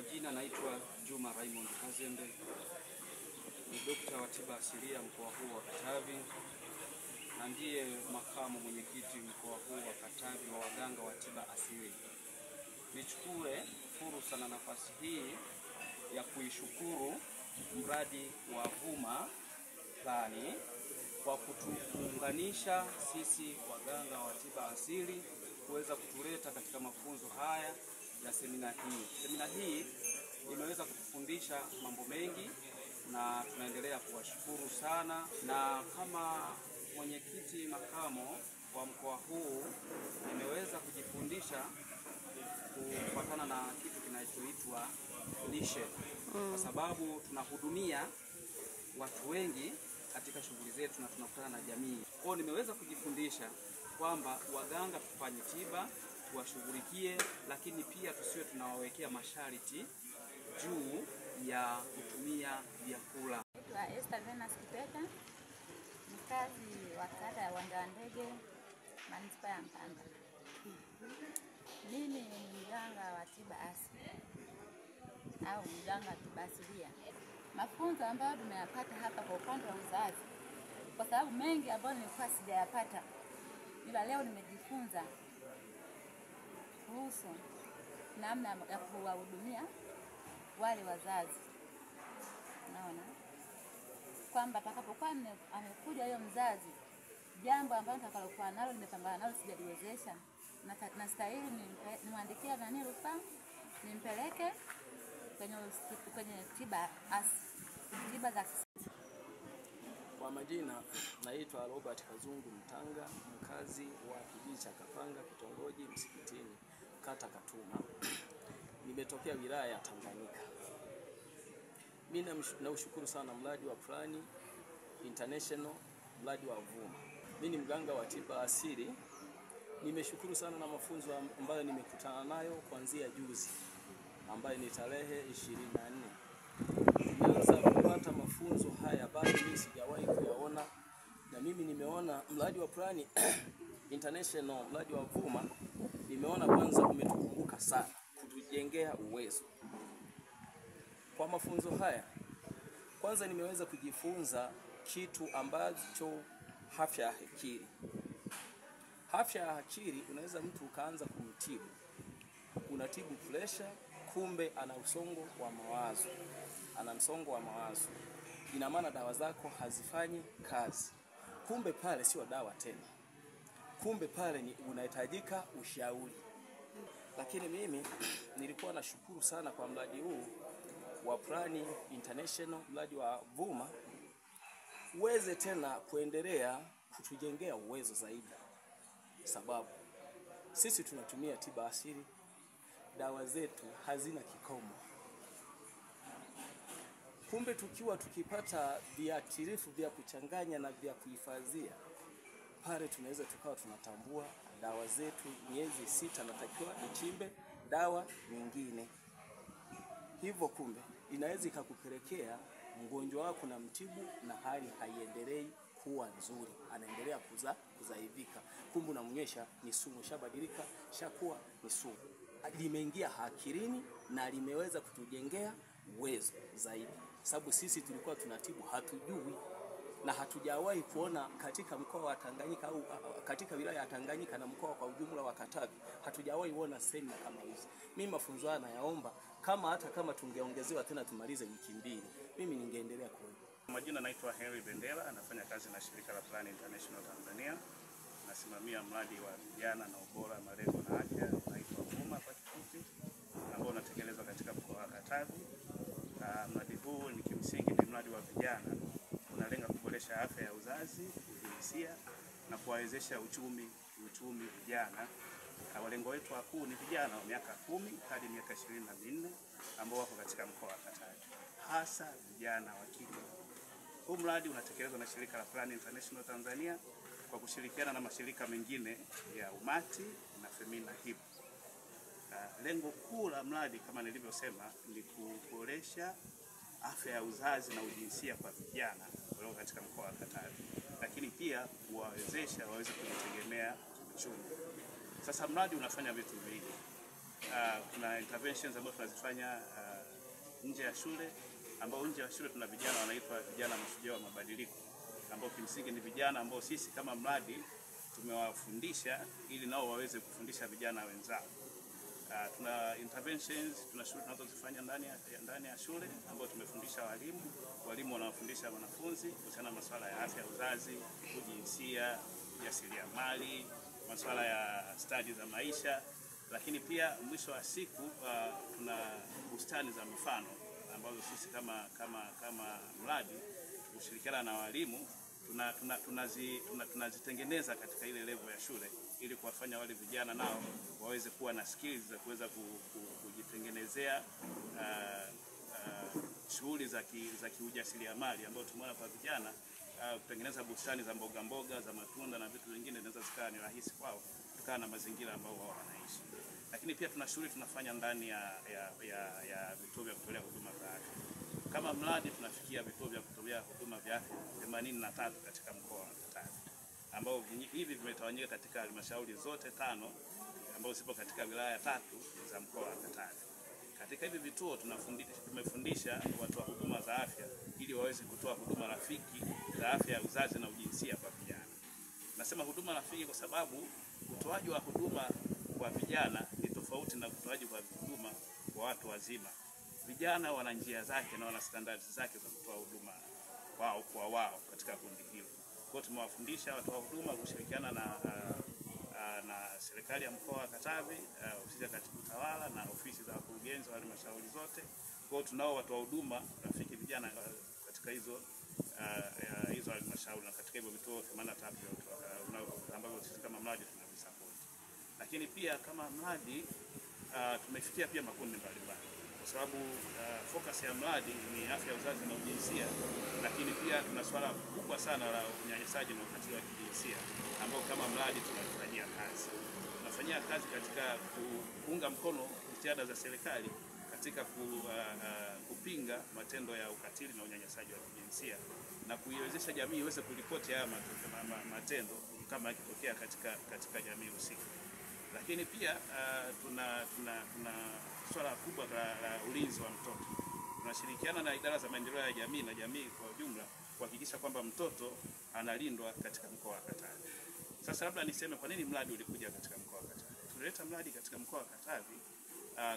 majina naitwa Juma Raymond Kazembe, ni dokta wa tiba asilia mkoa huu wa Katavi na ndiye makamu mwenyekiti mkoa huu wa Katavi wa waganga wa tiba asili. Nichukue fursa na nafasi hii ya kuishukuru mradi wa VUMA Plani kwa kutuunganisha sisi waganga wa tiba asili kuweza kutuleta katika mafunzo haya ya semina hii. Semina hii imeweza kutufundisha mambo mengi na tunaendelea kuwashukuru sana, na kama mwenyekiti makamo wa mkoa huu nimeweza kujifundisha kufuatana na kitu kinachoitwa lishe, kwa sababu tunahudumia watu wengi katika shughuli zetu na tunakutana na jamii. Kwa hiyo nimeweza kujifundisha kwamba waganga tufanye tiba, tuwashughulikie, lakini pia tusiwe tunawawekea masharti juu ya kutumia vyakula. Naitwa Esther Venus Kipeta, mkazi wa kata ya Uwanja wa Ndege, manispaa ya Mpanda. Mimi ni mganga wa tiba asili au mganga wa tiba asilia. Mafunzo ambayo tumeyapata hapa kwa upande wa uzazi, kwa sababu mengi ambayo nilikuwa sijayapata, ila leo nimejifunza kuhusu namna ya kuwahudumia wale wazazi. Naona kwamba atakapokuwa amekuja huyo mzazi, jambo ambalo nitakalokuwa nalo nimepambana nalo sijaliwezesha, na stahili nimwandikia nani rufaa, nimpeleke kwenye tiba za kisasa. Kwa majina naitwa Robert Kazungu Mtanga, mkazi wa kijiji cha Kapanga, kitongoji Msikitini, kata Katuma. Nimetokea wilaya ya Tanganyika. Mimi naushukuru sana mradi wa Plani International, mradi wa VUMA. Mimi ni mganga wa tiba asili. Nimeshukuru sana na mafunzo ambayo nimekutana nayo kuanzia juzi, ambayo ni tarehe 24. Nimeanza kupata mafunzo haya, bado mimi sijawahi kuyaona, na mimi nimeona mradi wa Plani International, mradi wa VUMA, nimeona kwanza umetukumbuka sana kutujengea uwezo. Kwa mafunzo haya, kwanza nimeweza kujifunza kitu ambacho afya ya akili. Afya ya akili unaweza mtu ukaanza kumtibu. Unatibu pressure, kumbe ana msongo wa mawazo. Ana msongo wa mawazo. Ina maana dawa zako hazifanyi kazi. Kumbe pale sio dawa tena. Kumbe pale ni unahitajika ushauri. Lakini mimi nilikuwa nashukuru sana kwa mradi huu wa Plani International, mradi wa VUMA, uweze tena kuendelea kutujengea uwezo zaidi, sababu sisi tunatumia tiba asili, dawa zetu hazina kikomo. Kumbe tukipata viuatilifu vya kuchanganya na vya kuhifadhia, pale tunaweza tukawa tunatambua dawa zetu miezi 6 natakiwa nichimbe dawa nyingine. Hivyo kumbe inaweza ikakupelekea mgonjwa wako na mtibu na hali haiendelei kuwa nzuri, anaendelea kuzaidika. Kumbe unamnyesha ni sumu, shabadilika, shakuwa ni sumu. Limeingia akilini na limeweza kutujengea uwezo zaidi, sababu sisi tulikuwa tunatibu hatujui na hatujawahi kuona katika mkoa wa Tanganyika au katika wilaya ya Tanganyika na mkoa kwa ujumla wa Katavi, hatujawahi kuona semina kama hizi. Mimi mafunzo haya nayaomba hata kama tungeongezewa tena tumalize wiki 2, mimi ningeendelea kuona. Majina naitwa Henry Bendera, anafanya kazi na shirika la Plani International Tanzania. Nasimamia mradi wa vijana na ubora, malengo na afya unaitwa VUMA kwa kifupi, ambao unatekelezwa katika mkoa wa Katavi. Mradi huu ni kimsingi ni mradi wa vijana, unalenga kuboresha afya ya uzazi, jinsia na kuwawezesha uchumi vijana. Walengo wetu wakuu ni vijana wa miaka 10 hadi miaka 24 ambao wako katika mkoa wa Katavi, hasa vijana wa kike. Huu mradi unatekelezwa na shirika la Plani International Tanzania kwa kushirikiana na mashirika mengine ya Umati na Femina Hip. Lengo kuu la mradi kama nilivyosema ni kuboresha afya ya uzazi na ujinsia kwa vijana walio katika mkoa wa Katavi, lakini pia kuwawezesha waweze kujitegemea kiuchumi. Sasa mradi unafanya vitu vingi. kuna interventions ambazo tunazifanya nje ya shule, ambao nje ya shule tuna vijana wanaitwa vijana mashujaa wa mabadiliko, ambao kimsingi ni vijana ambao sisi kama mradi tumewafundisha ili nao waweze kufundisha vijana wenzao. Tuna interventions, tuna shughuli tunazozifanya ndani ya shule ambao tumefundisha walimu wanawafundisha wanafunzi kuhusiana na masuala ya afya ya uzazi, jinsia, ujasiriamali, masuala ya stadi za maisha. Lakini pia mwisho wa siku tuna bustani za mifano ambazo sisi kama mradi kushirikiana na walimu tunazitengeneza katika ile level ya shule ili kuwafanya wale vijana nao waweze kuwa na skills za kuweza kujitengenezea shughuli za kiujasiriamali ambayo tumeona kwa vijana kutengeneza bustani za mboga za matunda na vitu vingine vinaweza zikawa ni rahisi kwao kutokana na mazingira ambayo wao wanaishi. Lakini pia tuna shughuli tunafanya ndani ya vituo vya kutolea huduma za afya. Kama mradi tunafikia vituo vya kutolea huduma vya afya 83 katika mkoa wa Katavi, ambao hivi vimetawanyika katika halmashauri zote 5 ambazo zipo katika wilaya 3 za mkoa wa Katavi. Katika hivi vituo tumefundisha watu wa huduma za afya ili waweze kutoa huduma rafiki za afya ya uzazi na ujinsia kwa vijana. Nasema huduma rafiki kwa sababu utoaji wa huduma kwa vijana ni tofauti na utoaji wa huduma kwa watu wazima. Vijana wana njia zake na wana standards zake za kutoa huduma wao katika kundi hilo. Kwa hiyo tumewafundisha watu wa huduma kushirikiana na serikali ya mkoa wa Katavi, ofisi ya katibu tawala na ofisi za wakurugenzi wa halmashauri zote. Kwa hiyo tunao watu wa huduma rafiki vijana katika hizo halmashauri na katika hivyo vituo 83 ambavyo sisi kama mradi tunavisupport. Lakini pia kama mradi tumefikia pia makundi mbalimbali kwa sababu focus ya mradi ni afya ya uzazi na ujinsia, lakini pia tuna swala kubwa sana la unyanyasaji na ukatili wa kijinsia ambao kama mradi tunafanyia kazi. Tunafanyia kazi katika kuunga mkono jitihada za serikali katika kupinga matendo ya ukatili na unyanyasaji wa kijinsia na kuiwezesha jamii iweze kuripoti haya matendo kama yakitokea katika jamii husika. Lakini pia tuna swala kubwa la ulinzi wa mtoto. Tunashirikiana na idara za maendeleo ya jamii na jamii kwa ujumla kuhakikisha kwamba mtoto analindwa katika mkoa wa Katavi. Sasa labda niseme kwa nini mradi ulikuja katika mkoa wa Katavi. Tulileta mradi katika mkoa wa Katavi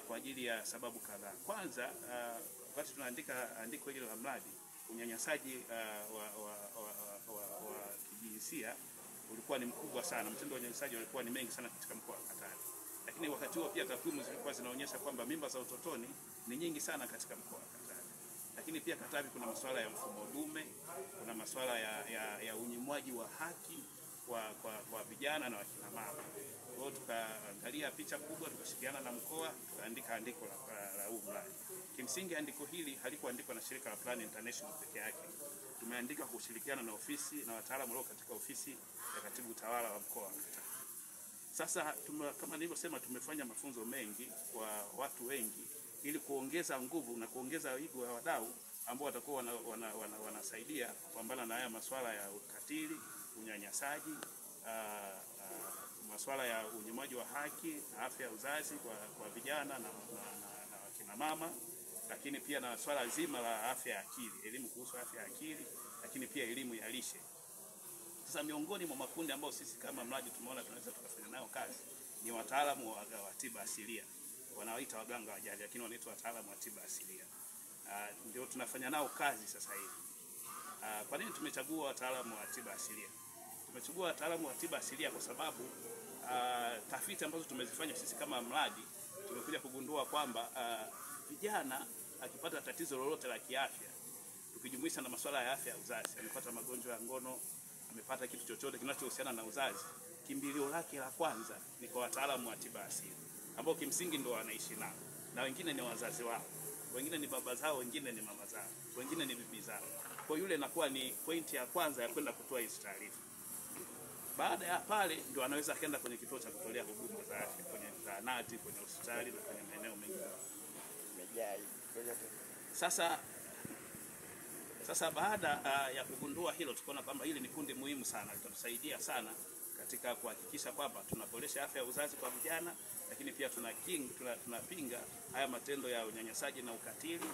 kwa ajili ya sababu kadhaa. Kwanza, wakati tunaandika andiko hili la mradi, unyanyasaji wa kijinsia ulikuwa ni mkubwa sana. Mtindo wa unyanyasaji ulikuwa ni mengi sana katika mkoa wa Katavi. Lakini wakati huo pia takwimu zilikuwa zinaonyesha kwamba mimba za utotoni ni nyingi sana katika mkoa wa Katavi. Lakini pia Katavi kuna masuala ya mfumo dume, kuna masuala ya unyimwaji wa haki kwa vijana na wakina mama. Kwa hiyo tukaangalia picha kubwa, tukashirikiana na mkoa, tukaandika andiko la huu mradi. Kimsingi andiko hili halikuandikwa na shirika la Plan International peke yake. Tumeandika kushirikiana na ofisi na wataalamu walio katika ofisi ya katibu tawala wa mkoa wa Katavi. Sasa kama nilivyosema, tumefanya mafunzo mengi kwa watu wengi ili kuongeza nguvu na kuongeza wigo wa wadau ambao watakuwa wanasaidia kupambana na haya masuala ya ukatili, unyanyasaji, masuala ya unyimwaji wa haki na afya ya uzazi kwa vijana na wakina mama, lakini pia na swala zima la afya ya akili, elimu kuhusu afya ya akili, lakini pia elimu ya lishe. Sasa miongoni mwa makundi ambao sisi kama mradi tumeona tunaweza tukafanya nayo kazi ni wataalamu wa tiba asilia. Wanaoita waganga wa jadi lakini wanaitwa wataalamu wa tiba asilia. Ndio tunafanya nao kazi sasa hivi. Kwa nini tumechagua wataalamu wa tiba asilia? Tumechagua wataalamu wa tiba asilia kwa sababu tafiti ambazo tumezifanya sisi kama mradi tumekuja kugundua kwamba vijana akipata tatizo lolote la kiafya, tukijumuisha na masuala ya afya ya uzazi, amepata magonjwa ya ngono, amepata kitu chochote kinachohusiana na uzazi, kimbilio lake la kwanza ni kwa wataalamu wa tiba asili ambao kimsingi ndio wanaishi nao, na wengine ni wazazi wao, wengine ni baba zao, wengine ni mama zao, wengine ni bibi zao. Kwa yule inakuwa ni pointi ya kwanza ya kwenda kutoa hizo taarifa. Baada ya pale ndio anaweza kwenda kwenye kituo cha kutolea huduma za afya, kwenye zahanati, kwenye hospitali na kwenye maeneo mengine. Sasa baada ya kugundua hilo, tukaona kwamba hili ni kundi muhimu sana, litatusaidia sana katika kuhakikisha kwamba tunaboresha afya ya uzazi kwa vijana, lakini pia tunapinga haya matendo ya unyanyasaji na ukatili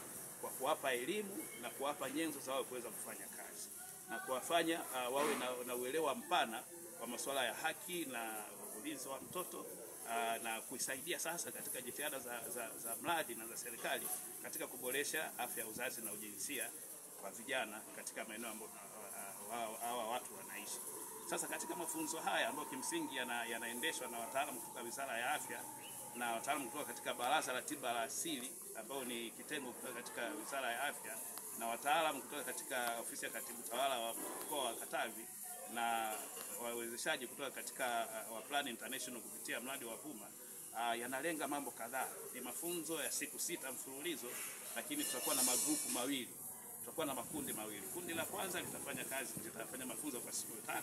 kwa kuwapa elimu na kuwapa nyenzo za wao kuweza kufanya kazi na kuwafanya wawe na uelewa mpana wa masuala ya haki na ulinzi wa mtoto na kuisaidia sasa katika jitihada za mradi na za serikali katika kuboresha afya ya uzazi na ujinsia kwa vijana katika maeneo ambayo hawa watu wanaishi. Sasa katika mafunzo haya ambayo kimsingi yanaendeshwa na wataalamu kutoka Wizara ya Afya na wataalamu kutoka katika Baraza la Tiba la Asili ambao ni kitengo kutoka katika Wizara ya Afya na wataalamu kutoka katika Ofisi ya Katibu Tawala wa Mkoa wa Katavi na wawezeshaji kutoka katika wa Plan International kupitia mradi wa Vuma, yanalenga mambo kadhaa. Ni mafunzo ya siku 6 mfululizo, lakini tutakuwa na magrupu mawili. Tutakuwa na makundi mawili. Kundi la kwanza litafanya mafunzo kwa siku 3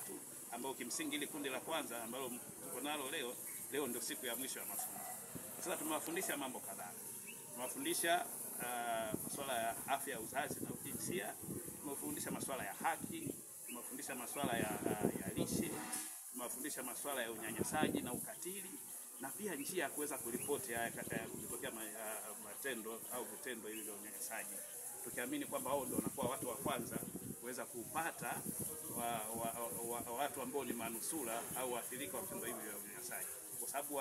ambao kimsingi ile kundi la kwanza ambalo tuko nalo leo ndio siku ya mwisho ya mafunzo. Sasa tumewafundisha mambo kadhaa. Tumewafundisha masuala ya afya ya uzazi na ujinsia, tumewafundisha masuala ya haki, tumewafundisha masuala ya lishe, tumewafundisha masuala ya unyanyasaji na ukatili na pia njia ya kuweza kuripoti kutokea matendo au vitendo hivi vya unyanyasaji, tukiamini kwamba hao ndio wanakuwa watu wa kwanza kuweza kupata watu ambao ni manusura au waathirika wa vitendo hivi vya unyanyasaji. Kwa sababu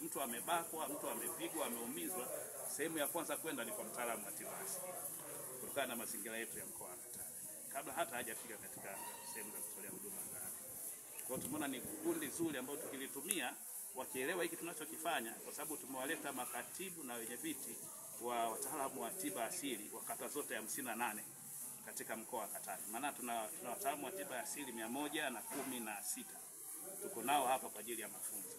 mtu amebakwa, mtu amepigwa, ameumizwa, sehemu ya kwanza kwenda ni kwa mtaalamu wa tiba asili kutokana na mazingira yetu ya mkoa wa Katavi, kabla hata hajafika katika sehemu za kutolea huduma za afya. Kwa hiyo tumeona ni kundi zuri ambao tukilitumia wakielewa hiki tunachokifanya, kwa sababu tumewaleta makatibu na wenyeviti wa wataalamu wa tiba asili wa kata zote 58 katika mkoa wa Katavi. Maana tuna wataalamu wa tiba asili 116 tuko nao hapa kwa ajili ya mafunzo.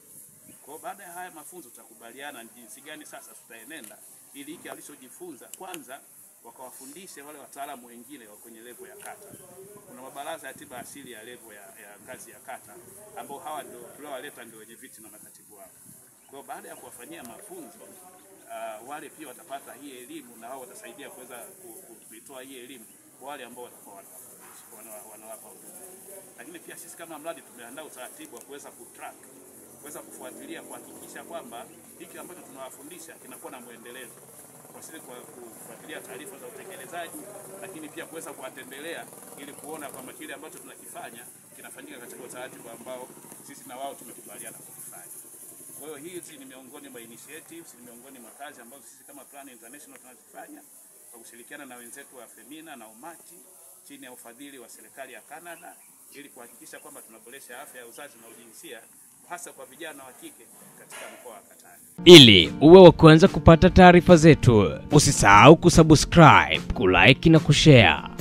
Kwa baada ya haya mafunzo tutakubaliana jinsi gani sasa tutaenenda ili hiki alichojifunza kwanza wakawafundishe wale wataalamu wengine wa kwenye level ya kata. Kuna mabaraza ya tiba asili ya level ya ngazi ya kata ambao hawa ndio tuliowaleta ndio wenyeviti na makatibu wao. Kwa baada ya kuwafanyia mafunzo wale pia watapata hii elimu na wao watasaidia kuweza kuitoa hii elimu kwa wale ambao watakuwa wanawapa huduma. Lakini pia sisi kama mradi tumeandaa utaratibu wa kuweza kutrack, kuweza kufuatilia, kuhakikisha kwamba hiki ambacho tunawafundisha kinakuwa na muendelezo. Kwa sisi kufuatilia taarifa za utekelezaji, lakini pia kuweza kuwatembelea ili kuona kwamba kile ambacho tunakifanya kinafanyika katika utaratibu ambao sisi na wao tumekubaliana kufanya. Kwa hiyo hizi ni miongoni mwa initiatives, ni miongoni mwa kazi ambazo sisi kama Plan International tunazifanya kwa kushirikiana na wenzetu wa Femina na Umati chini ya ufadhili wa serikali ya Canada ili kuhakikisha kwamba tunaboresha afya ya uzazi na ujinsia hasa kwa vijana wa kike katika mkoa wa Katavi. Ili uwe wa kwanza kupata taarifa zetu, usisahau kusubscribe, kulike na kushare.